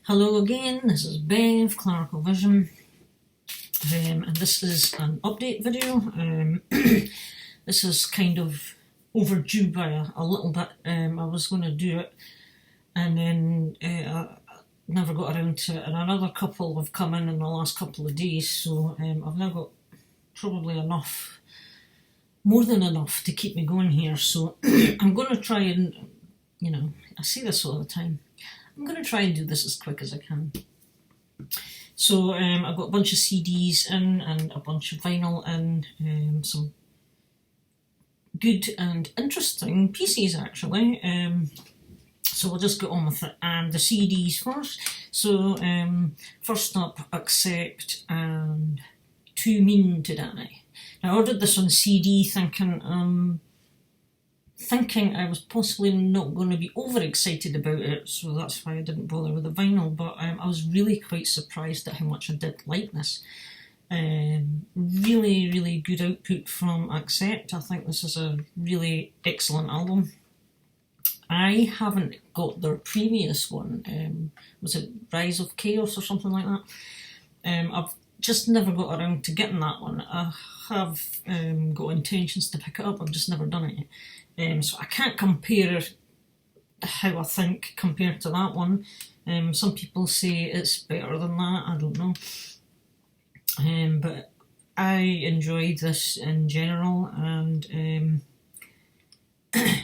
Hello again, this is Bev, Clerical Vision, and this is an update video. This is kind of overdue by a little bit. I was going to do it and then I never got around to it, and another couple have come in the last couple of days, so I've now got probably enough, more than enough to keep me going here. So I'm going to try and, I say this all the time, I'm going to try and do this as quick as I can. So I've got a bunch of CDs in and a bunch of vinyl in, some good and interesting pieces actually. So we'll just get on with it, and the CDs first. So first up, Accept and Too Mean to Die. Now I ordered this on CD thinking I was possibly not going to be overexcited about it, so that's why I didn't bother with the vinyl, but I was really quite surprised at how much I did like this. Really, really good output from Accept. I think this is a really excellent album. I haven't got their previous one, was it Rise of Chaos or something like that? I've just never got around to getting that one. I have got intentions to pick it up, I've just never done it yet. So I can't compare how I think compared to that one. Some people say it's better than that, I don't know. But I enjoyed this in general, and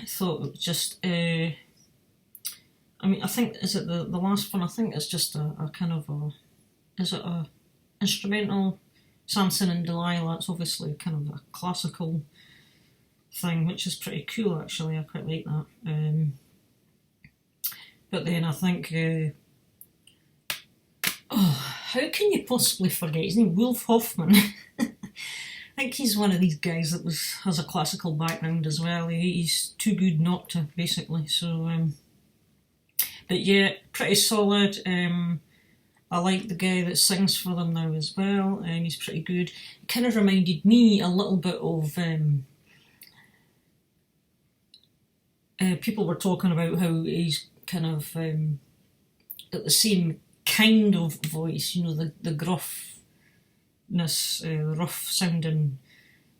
thought it was just, I think, is it the last one? I think it's just a kind of a, is it a instrumental? Samson and Delilah, it's obviously kind of a classical thing, which is pretty cool actually, I quite like that. But then I think, how can you possibly forget his name? Wolf Hoffman. I think he's one of these guys that has a classical background as well. He's too good not to, basically. So, but yeah, pretty solid. I like the guy that sings for them now as well, and he's pretty good. It kind of reminded me a little bit of, people were talking about how he's kind of got the same kind of voice, the gruffness, rough sounding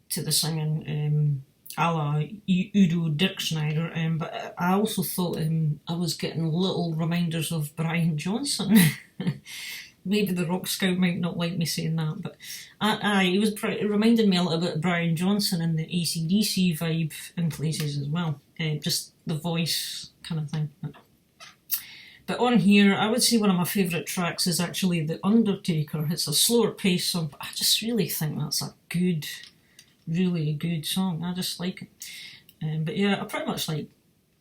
to the singing, a la U.D.O. Schneider, but I also thought I was getting little reminders of Brian Johnson. Maybe the Rock Scout might not like me saying that, but it reminded me a little bit of Brian Johnson and the AC/DC vibe in places as well. Just the voice kind of thing. But on here, I would say one of my favourite tracks is actually The Undertaker. It's a slower pace song, but I just really think that's a good, really good song. I just like it. But yeah, I pretty much like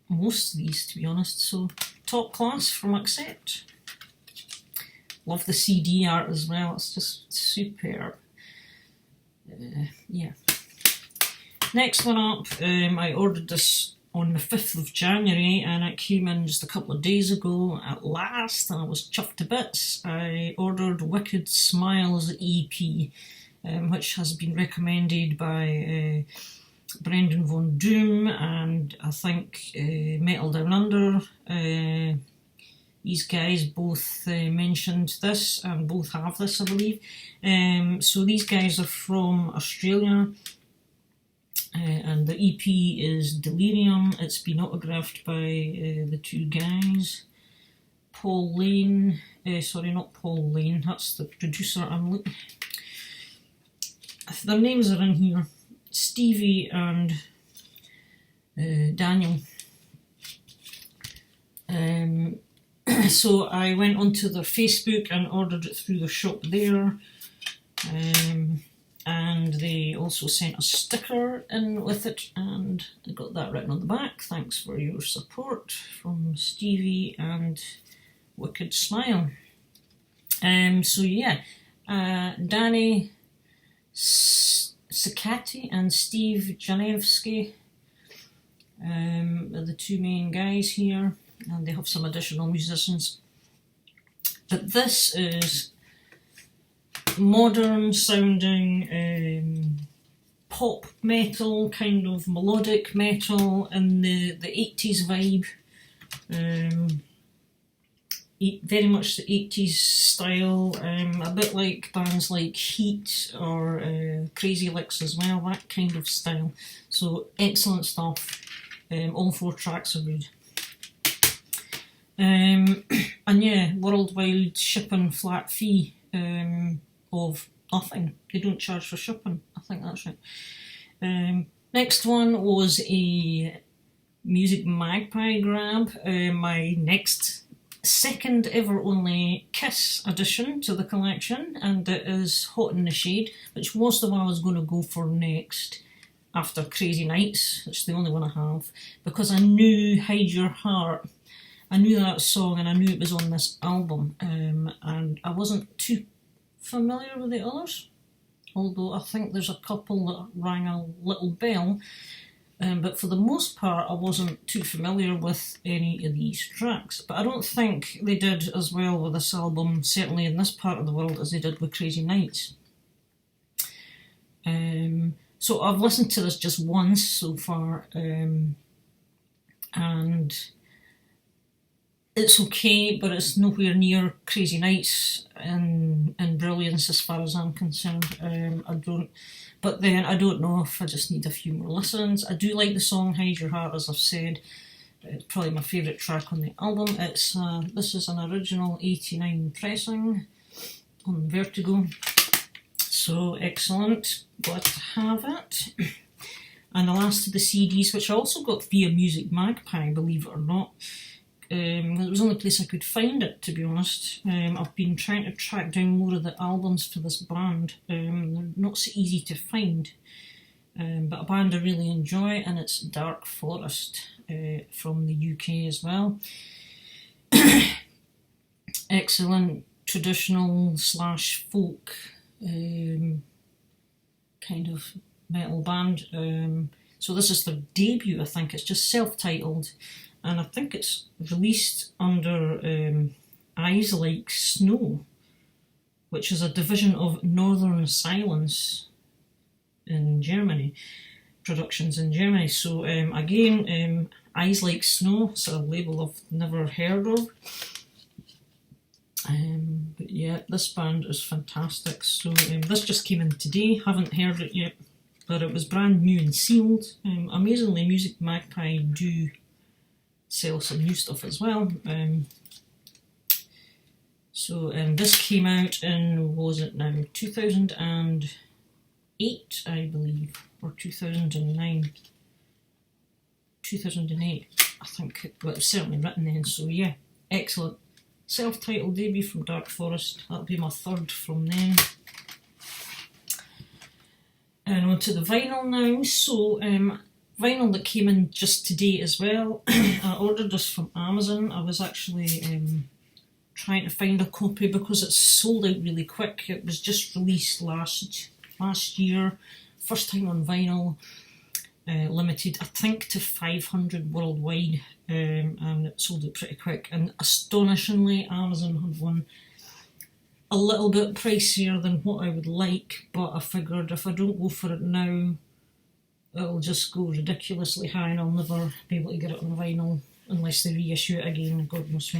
most of these, to be honest. So, top class from Accept. Love the CD art as well, it's just superb. Yeah. Next one up, I ordered this on the 5th of January and it came in just a couple of days ago at last, and I was chuffed to bits. I ordered Wicked Smiles EP, which has been recommended by Brendan Von Doom and I think Metal Down Under. These guys both mentioned this, and both have this, I believe. So these guys are from Australia, and the EP is Delirium. It's been autographed by the two guys. Paul Lane, sorry, not Paul Lane, that's the producer I'm looking. Their names are in here. Stevie and Daniel. So I went onto their Facebook and ordered it through the shop there, and they also sent a sticker in with it, and I got that written on the back. Thanks for your support, from Stevie and Wicked Smile. So yeah, Danny Sakati and Steve Janevsky are the two main guys here, and they have some additional musicians. But this is modern sounding pop metal, kind of melodic metal in the 80s vibe. very much the 80s style, a bit like bands like Heat or Crazy Licks as well, that kind of style. So excellent stuff. All 4 tracks are good. And yeah, worldwide shipping flat fee of nothing. They don't charge for shipping. I think that's right. Next one was a Music Magpie grab. My next second ever only Kiss addition to the collection, and it is Hot in the Shade, which was the one I was going to go for next after Crazy Nights, which is the only one I have, because I knew Hide Your Heart. I knew that song and I knew it was on this album, and I wasn't too familiar with the others, although I think there's a couple that rang a little bell. But for the most part, I wasn't too familiar with any of these tracks. But I don't think they did as well with this album, certainly in this part of the world, as they did with Crazy Nights. So I've listened to this just once so far, and it's okay, but it's nowhere near Crazy Nights in brilliance as far as I'm concerned. But then I don't know if I just need a few more listens. I do like the song Hide Your Heart, as I've said. It's probably my favourite track on the album. This is an original 89 pressing on Vertigo. So excellent, glad to have it. And the last of the CDs, which I also got via Music Magpie, believe it or not. It was the only place I could find it, to be honest. I've been trying to track down more of the albums for this band. They're not so easy to find, but a band I really enjoy, and it's Dark Forest from the UK as well. Excellent traditional / folk kind of metal band. So this is their debut, I think. It's just self-titled. And I think it's released under Eyes Like Snow, which is a division of Northern Silence in Germany, productions in Germany. So again, Eyes Like Snow, it's a label I've never heard of. But yeah, this band is fantastic. So this just came in today, haven't heard it yet, but it was brand new and sealed. Amazingly, Music Magpie do sell some new stuff as well. So this came out in, what was it now, 2008, I believe, or 2009. 2008, I think. Well, it was certainly written then, so yeah, excellent. Self-titled debut from Dark Forest. That'll be my third from them. And on to the vinyl now. So, vinyl that came in just today as well. I ordered this from Amazon. I was actually trying to find a copy because it's sold out really quick. It was just released last year, first time on vinyl, limited I think to 500 worldwide, and it sold out pretty quick. And astonishingly, Amazon had one a little bit pricier than what I would like, but I figured if I don't go for it now, it'll just go ridiculously high and I'll never be able to get it on vinyl unless they reissue it again, God knows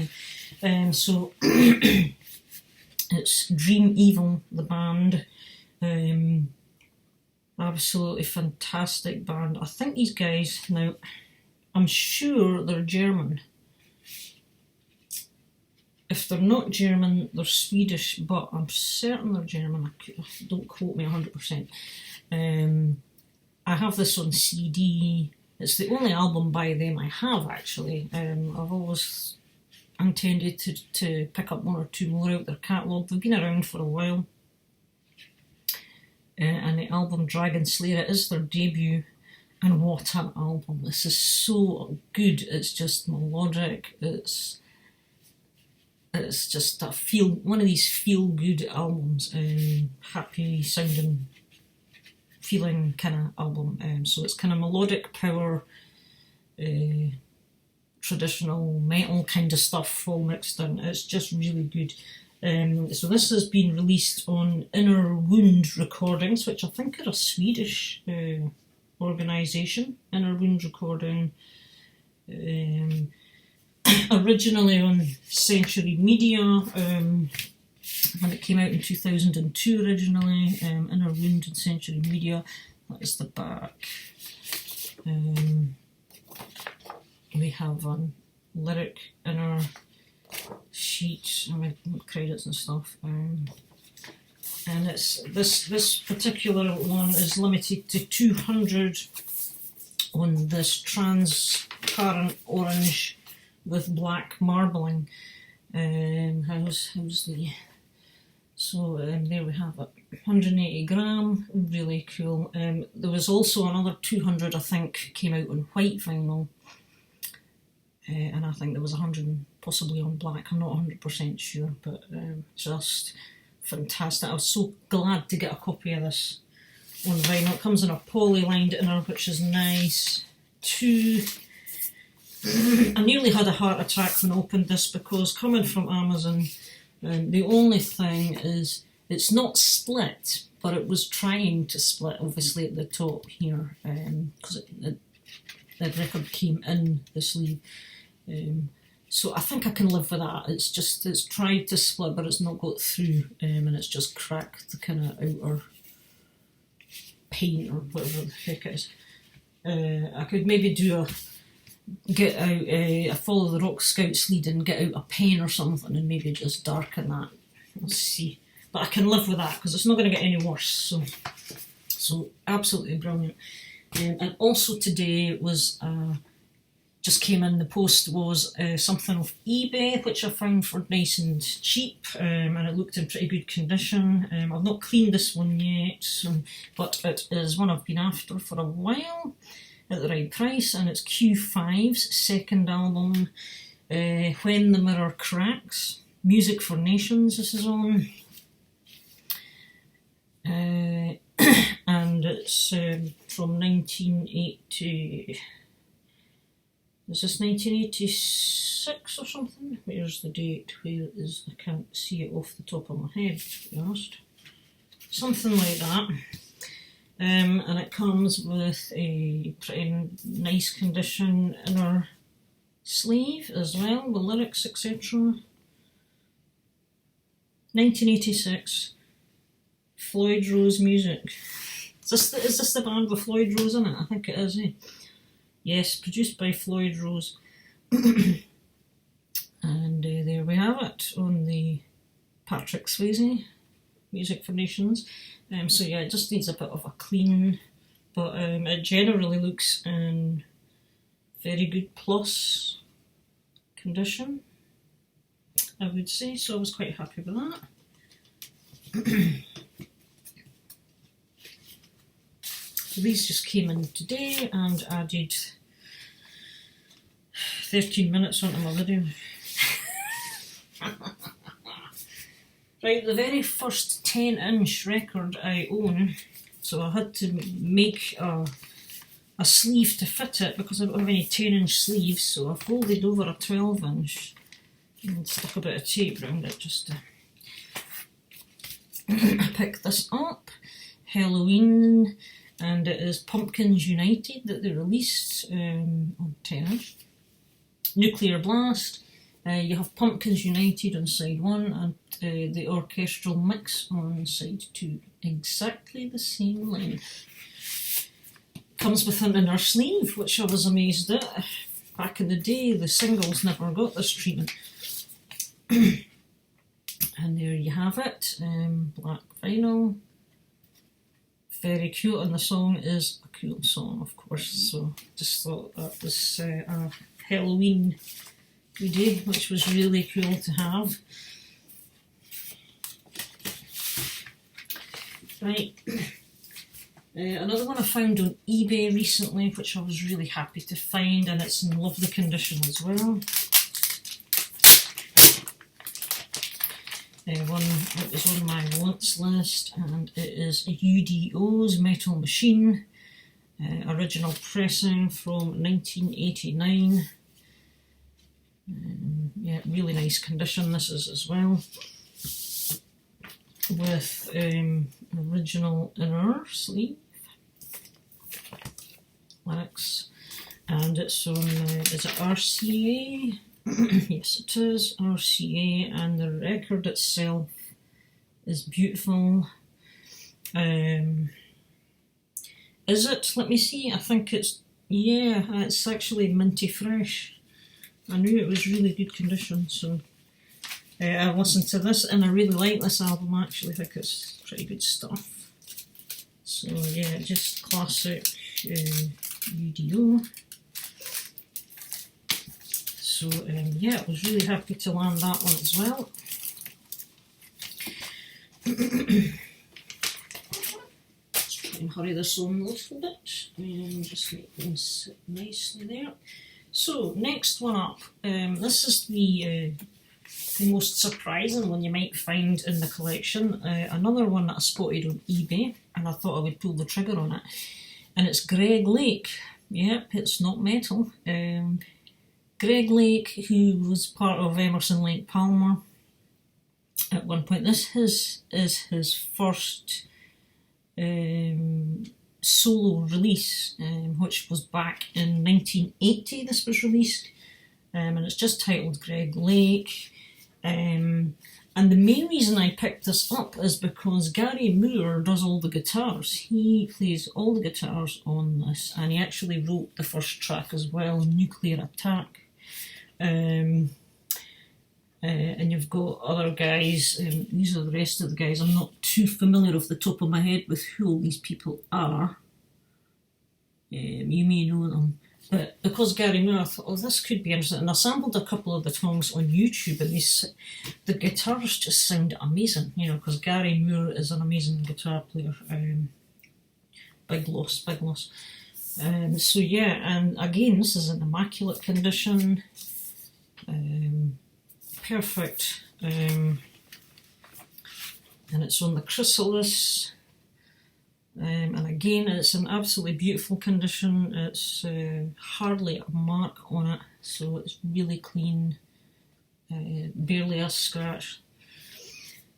when. So it's Dream Evil, the band. Absolutely fantastic band. I think these guys, now I'm sure they're German. If they're not German, they're Swedish, but I'm certain they're German. Don't quote me 100%. I have this on CD. It's the only album by them I have, actually. I've always intended to pick up one or two more out their catalogue. They've been around for a while. And the album Dragon Slayer, it is their debut. And what an album. This is so good. It's just melodic. It's just one of these feel-good albums. Happy sounding, feeling kind of album. So it's kind of melodic power, traditional metal kind of stuff all mixed in. It's just really good. So this has been released on Inner Wound Recordings, which I think are a Swedish organisation. Inner Wound Recording. originally on Century Media, when it came out in 2002 originally, Inner Wound and Century Media. That is the back. We have a lyric inner sheet with credits and stuff. And it's this particular one is limited to 200 on this transparent orange with black marbling. How's the so there we have it, 180 gram, really cool. There was also another 200 I think came out on white vinyl, and I think there was 100 possibly on black. I'm not 100% sure, but just fantastic. I was so glad to get a copy of this on vinyl. It comes in a poly-lined inner, which is nice. I nearly had a heart attack when I opened this, because coming from Amazon, the only thing is it's not split, but it was trying to split obviously at the top here, because the record came in the sleeve. So I think I can live with that. It's tried to split, but it's not got through, and it's just cracked the kind of outer paint or whatever the heck it is. I could maybe get out a Follow the Rock Scouts lead and get out a pen or something and maybe just darken that. We'll see. But I can live with that because it's not going to get any worse. So absolutely brilliant. And also today was just came in the post was something off eBay, which I found for nice and cheap, and it looked in pretty good condition. I've not cleaned this one yet, but it is one I've been after for a while at the right price, and it's Q5's second album, When the Mirror Cracks, Music for Nations this is on. And it's from 1980. Is this 1986 or something? Where's the date? Where is, I can't see it off the top of my head, to be honest. Something like that. And it comes with a pretty nice condition inner sleeve as well, with lyrics, etc. 1986. Floyd Rose music. Is this the band with Floyd Rose in it? I think it is, eh? Yes, produced by Floyd Rose. And there we have it on the Patrick Swayze Music for Nations. So yeah, it just needs a bit of a clean, but it generally looks in very good plus condition, I would say, so I was quite happy with that. So these just came in today and added 13 minutes onto my video. Right, the very first 10-inch record I own, so I had to make a sleeve to fit it because I don't have any 10-inch sleeves, so I folded over a 12-inch and stuck a bit of tape around it just to pick this up. Halloween, and it is Pumpkins United that they released on 10-inch. Nuclear Blast. You have Pumpkins United on side 1 and the orchestral mix on side 2. Exactly the same length. Comes with an inner sleeve, which I was amazed at. Back in the day, the singles never got this treatment. And there you have it. Black vinyl. Very cool, and the song is a cool song, of course. So just thought that was a Halloween goodie, which was really cool to have. Right, another one I found on eBay recently, which I was really happy to find, and it's in lovely condition as well. One that was on my wants list, and it is U.D.O's Metal Machine, original pressing from 1989. Yeah, really nice condition this is as well, with original inner sleeve, lyrics, and it's on, is it RCA? Yes, it is RCA, and the record itself is beautiful. Is it? Let me see. I think it's, yeah, it's actually minty fresh. I knew it was really good condition, so I listened to this and I really like this album actually. I think it's pretty good stuff. So yeah, just classic U.D.O. So yeah, I was really happy to land that one as well. Let's try and hurry this on a little bit and just make them sit nicely there. So next one up, this is the most surprising one you might find in the collection. Another one that I spotted on eBay, and I thought I would pull the trigger on it. And it's Greg Lake. Yep, it's not metal. Greg Lake, who was part of Emerson, Lake Palmer at one point. This is his first solo release, which was back in 1980. This was released, and it's just titled Greg Lake. And the main reason I picked this up is because Gary Moore does all the guitars. He plays all the guitars on this, and he actually wrote the first track as well, Nuclear Attack. And you've got other guys, these are the rest of the guys. I'm not too familiar off the top of my head with who all these people are. You may know them. But because Gary Moore, I thought, oh, this could be interesting. And I sampled a couple of the songs on YouTube, and the guitars just sound amazing, you know, because Gary Moore is an amazing guitar player. Big loss. So yeah, and again, this is in immaculate condition. Perfect. And it's on the chrysalis. And again, it's in absolutely beautiful condition. It's hardly a mark on it, so it's really clean, barely a scratch.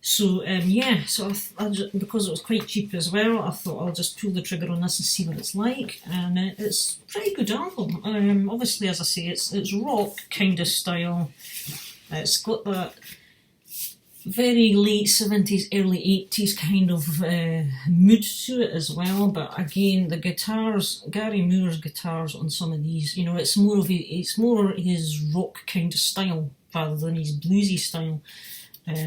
So yeah, so because it was quite cheap as well, I thought I'll just pull the trigger on this and see what it's like. And it's a pretty good album. Obviously, as I say, it's rock kind of style. It's got that very late 70s, early 80s kind of mood to it as well. But again, the guitars, Gary Moore's guitars on some of these, you know, it's more his rock kind of style rather than his bluesy style,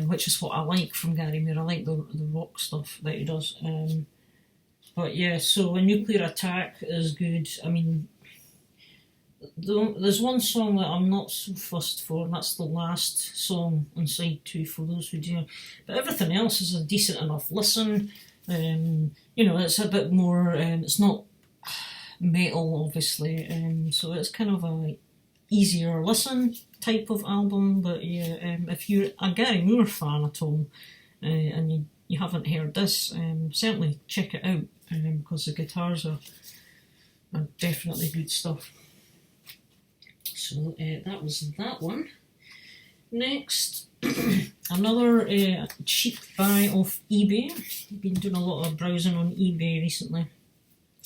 which is what I like from Gary Moore. I like the rock stuff that he does. But yeah, so a Nuclear Attack is good. I mean, there's one song that I'm not so fussed for, and that's the last song on side 2 for those who do. But everything else is a decent enough listen. You know, it's a bit more, it's not metal obviously, so it's kind of a easier listen type of album. But yeah, if you're a Gary Moore fan at all, and you haven't heard this, certainly check it out, because the guitars are definitely good stuff. So that was that one. Next, another cheap buy off eBay. I've been doing a lot of browsing on eBay recently,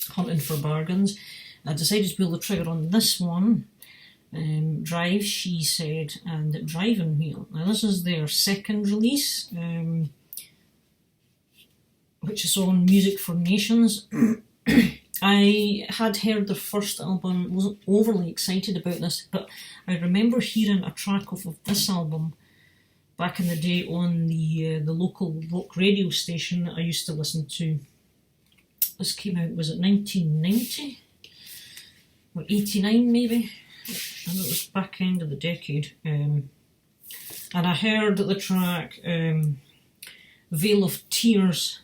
hunting for bargains. I decided to pull the trigger on this one. Drive, She Said, and Driving Wheel. Now this is their second release, which is on Music for Nations. I had heard the first album, wasn't overly excited about this, but I remember hearing a track off of this album back in the day on the local rock radio station that I used to listen to. This came out, was it 1990? Or 89 maybe? I know it was back end of the decade. And I heard the track Veil of Tears.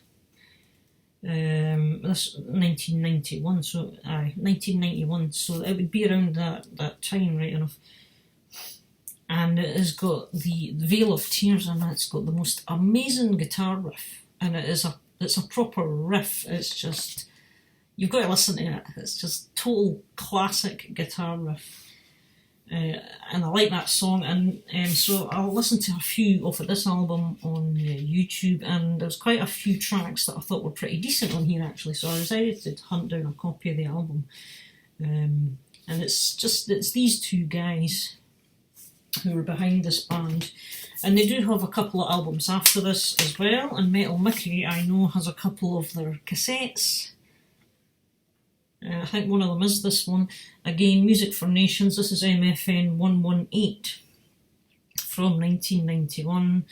That's 1991, so 1991, so it would be around that time, right enough. And it has got the Veil of Tears, and it's got the most amazing guitar riff, and it's a proper riff. It's just, you've got to listen to it. It's just total classic guitar riff. And I like that song, and so I'll listen to a few off of this album on YouTube, and there's quite a few tracks that I thought were pretty decent on here actually, so I decided to hunt down a copy of the album. And it's these two guys, who were behind this band. And they do have a couple of albums after this as well, and Metal Mickey, I know, has a couple of their cassettes. I think one of them is this one. Again, Music for Nations, this is MFN 118 from 1991.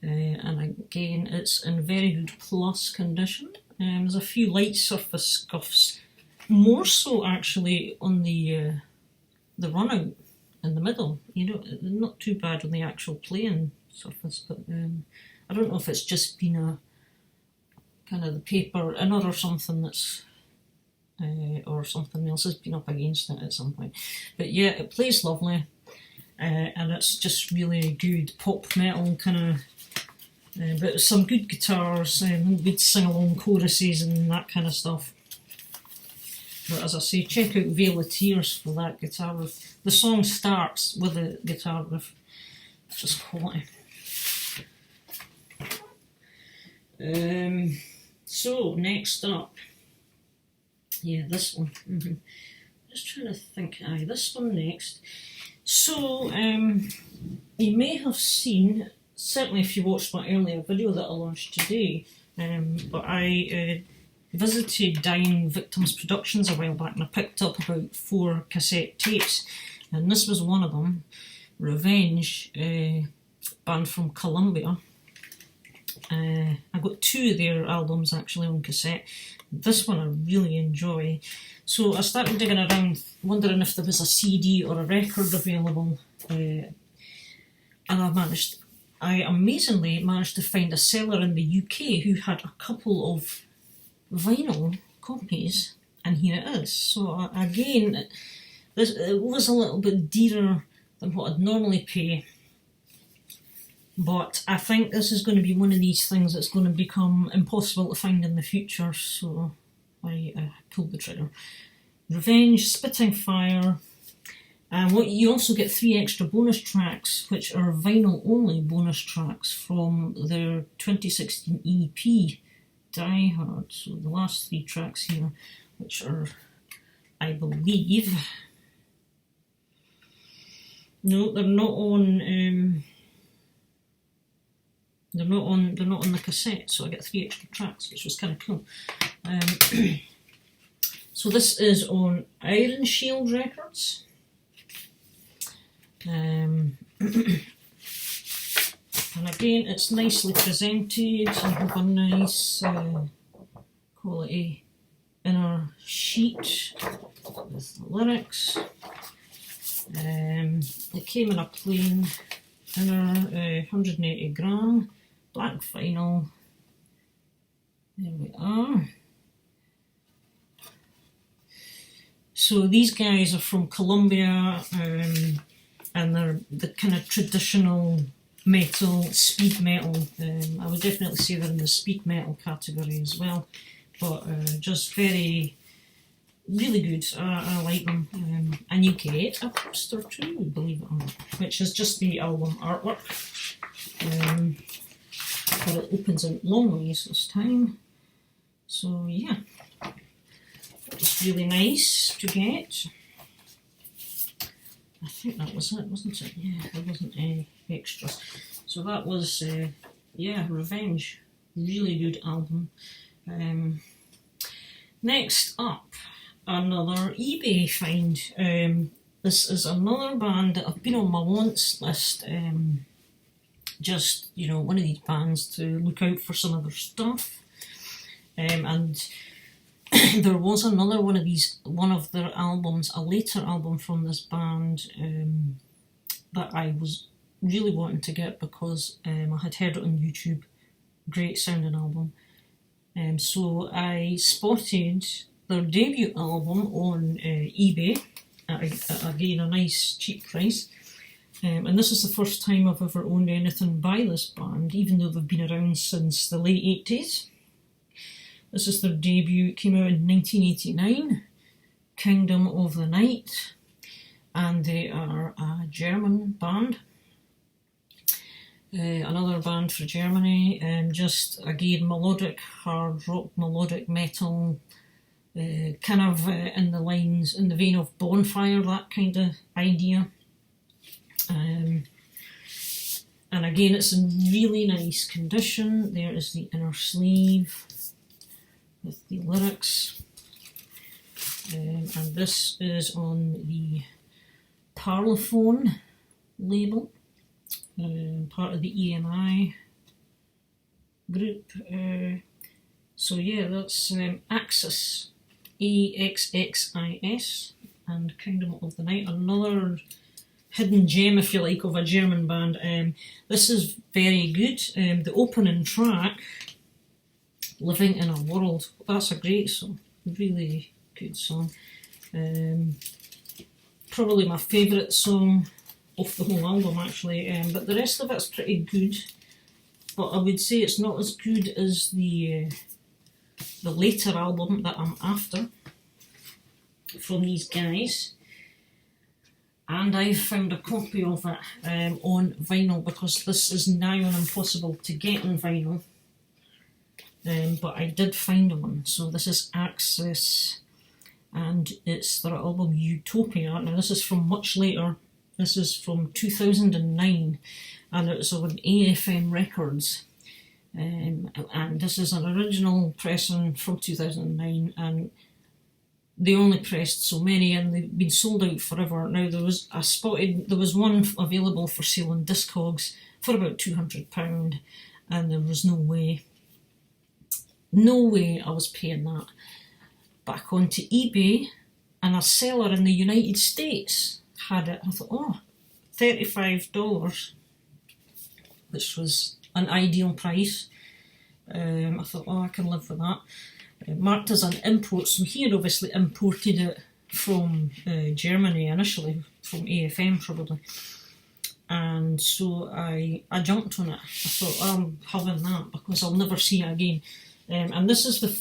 And again, it's in very good plus condition. There's a few light surface scuffs, more so actually on the run out in the middle. You know, not too bad on the actual playing surface, but I don't know if it's just been a kind of the paper inner or something that's or something else has been up against it at some point. But yeah, it plays lovely, and it's just really good pop metal kind of. But some good guitars, good sing-along choruses and that kind of stuff. But as I say, check out Veil of Tears for that guitar riff. The song starts with a guitar riff. It's just quality. So, next up. Yeah, this one. Just trying to think. Aye, this one next. So, you may have seen, certainly if you watched my earlier video that I launched today, but I visited Dying Victims Productions a while back, and I picked up about 4 cassette tapes, and this was one of them, Revenge, band from Colombia. I got 2 of their albums actually on cassette. This one I really enjoy. So I started digging around, wondering if there was a CD or a record available, and I amazingly managed to find a seller in the UK who had a couple of vinyl copies, and here it is. So again, it was a little bit dearer than what I'd normally pay, but I think this is going to be one of these things that's going to become impossible to find in the future, so I pulled the trigger. Revenge, Spitting Fire, and what you also get 3 extra bonus tracks, which are vinyl only bonus tracks from their 2016 EP, Die Hard. So the last 3 tracks here, which are, I believe, no, they're not on. They're not on the cassette. So I get 3 extra tracks, which was kind of cool. So this is on Iron Shield Records. And again, it's nicely presented. You have a nice quality inner sheet with the lyrics. It came in a plain inner 180 gram black vinyl. There we are. So these guys are from Colombia, and they're the kind of traditional metal, speed metal. I would definitely say they're in the speed metal category as well, but just very, really good. I like them. And you get a poster too, believe it or not, which is just the album artwork. But it opens out long ways this time. So yeah, it's really nice to get. I think that was it, wasn't it? Yeah, there wasn't any extras. So that was, yeah, Revenge. Really good album. Next up, another eBay find. This is another band that I've been on my wants list. Just, you know, one of these bands to look out for some of their stuff. And there was another one of their albums, a later album from this band, that I was really wanting to get because I had heard it on YouTube. Great sounding album. So I spotted their debut album on eBay at again a nice cheap price. And this is the first time I've ever owned anything by this band, even though they've been around since the late 80s. This is their debut. It came out in 1989, Kingdom of the Night, and they are a German band. Another band for Germany, just again melodic, hard rock, melodic metal, kind of in the vein of Bonfire, that kind of idea. And again, it's in really nice condition. There is the inner sleeve with the lyrics. And this is on the Parlophone label, part of the EMI group. So yeah, that's Axis, AXXIS, and Kingdom of the Night, another hidden gem, if you like, of a German band. This is very good. The opening track, Living in a World, that's a great song, really good song. Probably my favourite song off the whole album, actually, but the rest of it's pretty good, but I would say it's not as good as the later album that I'm after from these guys. And I found a copy of it on vinyl, because this is nigh on impossible to get on vinyl, but I did find one. So this is Axis, and it's their album Utopia. Now this is from much later, this is from 2009, and it's on AFM Records, and this is an original pressing from 2009, and they only pressed so many, and they've been sold out forever. Now there was one available for sale on Discogs for about £200, and there was no way I was paying that. Back onto eBay, and a seller in the United States had it. I thought, oh, $35, which was an ideal price. I thought, oh, I can live with that. Marked as an import, so he had obviously imported it from Germany initially, from AFM probably, and so I jumped on it. I thought, oh, I'm having that because I'll never see it again. And this is the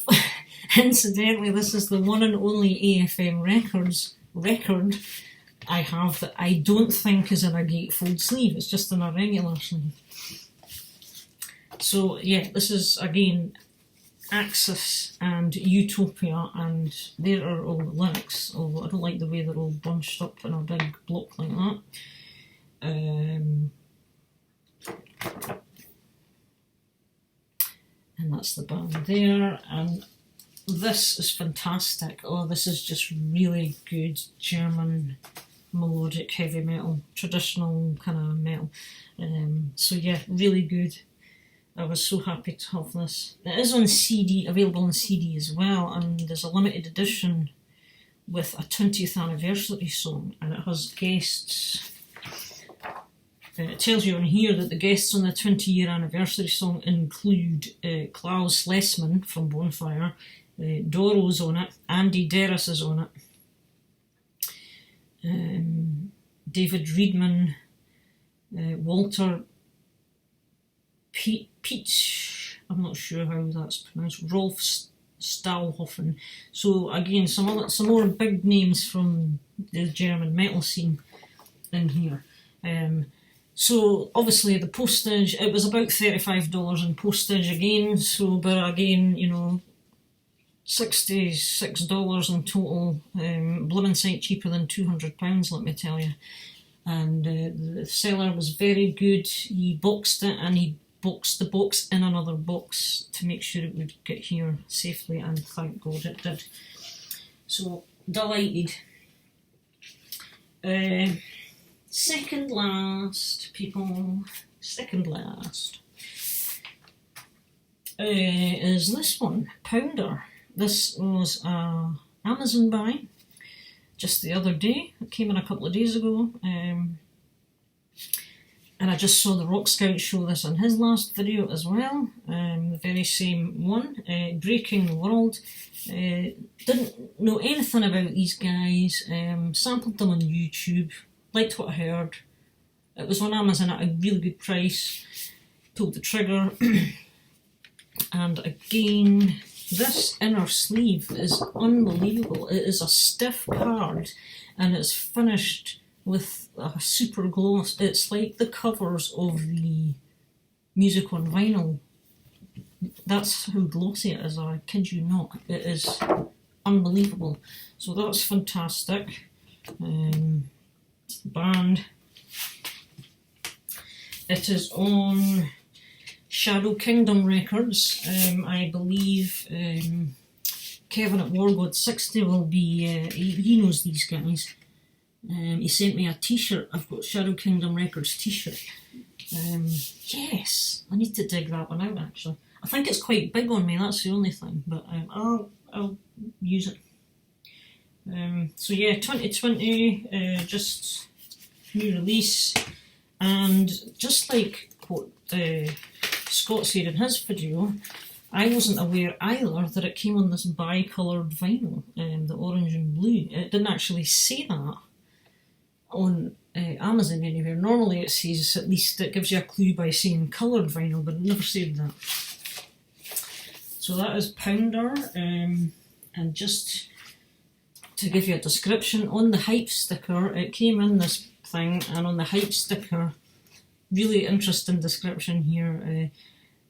incidentally, this is the one and only AFM Records record I have that I don't think is in a gatefold sleeve. It's just in a regular sleeve. So yeah, this is again Axis and Utopia, and there are all the lyrics, although I don't like the way they're all bunched up in a big block like that. And that's the band there, and this is fantastic. Oh, this is just really good German melodic heavy metal, traditional kind of metal. So yeah, really good. I was so happy to have this. It is on CD, available on CD as well, and there's a limited edition with a 20th anniversary song, and it has guests. It tells you on here that the guests on the 20-year anniversary song include Klaus Lessmann from Bonfire, Doro's on it, Andy Deris is on it, David Riedman, Walter Peach, I'm not sure how that's pronounced, Rolf Stahlhofen. So again, some more big names from the German metal scene in here. So obviously the postage, it was about $35 in postage again, so but again, you know, $66 in total, blooming sight cheaper than £200, let me tell you. And the seller was very good. He boxed it, and he boxed the box in another box to make sure it would get here safely, and thank God it did. So delighted. Second last, people, second last is this one, Pounder. This was a Amazon buy just the other day. It came in a couple of days ago, and I just saw the Rock Scout show this on his last video as well, the very same one, Breaking the World. Didn't know anything about these guys, sampled them on YouTube, liked what I heard. It was on Amazon at a really good price, pulled the trigger, and again, this inner sleeve is unbelievable. It is a stiff card, and it's finished with a super gloss. It's like the covers of the music on vinyl. That's how glossy it is, I kid you not. It is unbelievable. So that's fantastic. The band. It is on Shadow Kingdom Records. I believe Kevin at WarGod60 will be, he knows these guys. He sent me a t-shirt. I've got Shadow Kingdom Records t-shirt. Yes, I need to dig that one out actually. I think it's quite big on me, that's the only thing, but I'll use it. So yeah, 2020, just new release, and just like what Scott said in his video, I wasn't aware either that it came on this bi-coloured vinyl, the orange and blue. It didn't actually say that on Amazon anywhere. Normally it says, at least it gives you a clue by saying coloured vinyl, but it never said that. So that is Pounder, and just to give you a description, on the hype sticker, it came in this thing, and on the hype sticker, really interesting description here,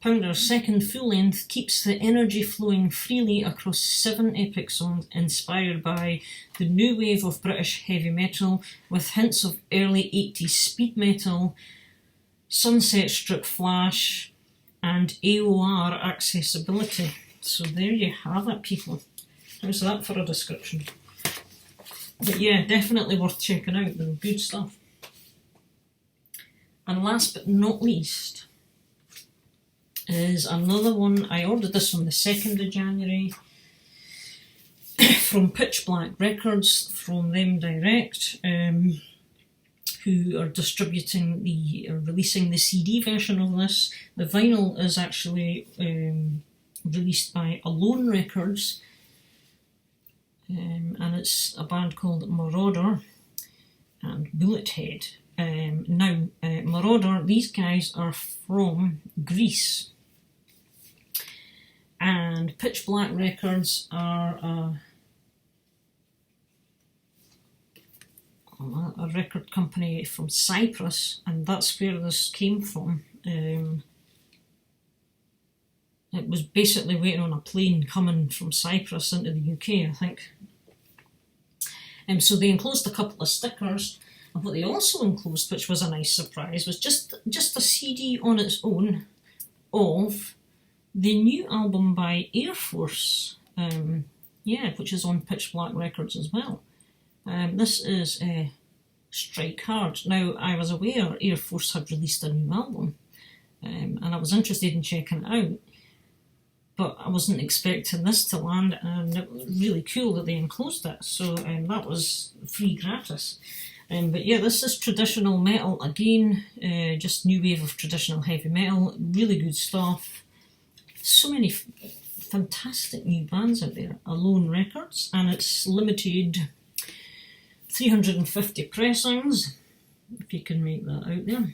Pounder's second full length keeps the energy flowing freely across 7 epic songs inspired by the new wave of British heavy metal with hints of early 80s speed metal, Sunset Strip Flash, and AOR accessibility. So there you have it, people. How's that for a description? But yeah, definitely worth checking out. They're good stuff. And last but not least is another one. I ordered this on the 2nd of January from Pitch Black Records, from them direct, who are distributing releasing the CD version of this. The vinyl is actually released by Alone Records, and it's a band called Marauder and Bullethead. Now, Marauder, these guys are from Greece, and Pitch Black Records are a record company from Cyprus, and that's where this came from. It was basically waiting on a plane coming from Cyprus into the UK, I think. So they enclosed a couple of stickers, and what they also enclosed, which was a nice surprise, was just a CD on its own of the new album by Air Force, which is on Pitch Black Records as well. This is Strike Hard. Now, I was aware Air Force had released a new album, and I was interested in checking it out, but I wasn't expecting this to land, and it was really cool that they enclosed it, so that was free gratis. But yeah, this is traditional metal again, just new wave of traditional heavy metal, really good stuff. So many fantastic new bands out there. Alone Records, and it's limited 350 pressings, if you can make that out there.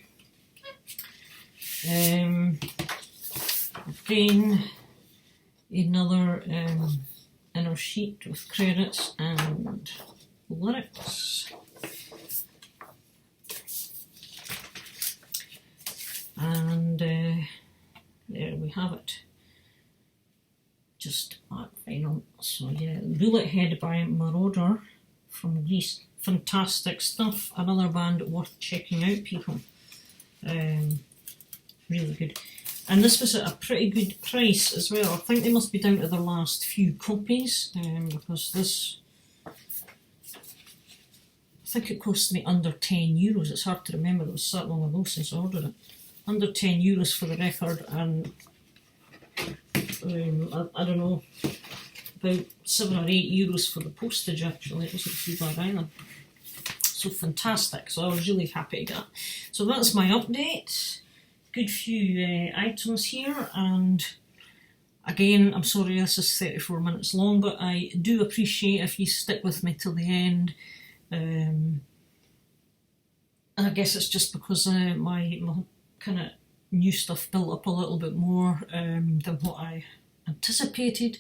Again, another inner sheet with credits and lyrics. And there we have it. Just that final. So yeah, Bullethead by Marauder from Greece. Fantastic stuff. Another band worth checking out, people. Really good. And this was at a pretty good price as well. I think they must be down to their last few copies, because this, I think it cost me under €10. It's hard to remember, it was so long ago since I ordered it. Under €10 for the record, and I don't know, about €7 or €8 for the postage actually. It wasn't too bad either. So fantastic, so I was really happy to get that. So that's my update. Good few items here, and again, I'm sorry this is 34 minutes long, but I do appreciate if you stick with me till the end. I guess it's just because my kind of new stuff built up a little bit more than what I anticipated,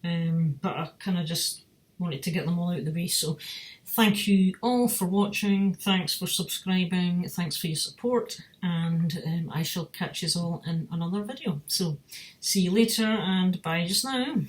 but I kind of just wanted to get them all out of the way. So thank you all for watching, thanks for subscribing, thanks for your support, and I shall catch you all in another video. So see you later, and bye just now.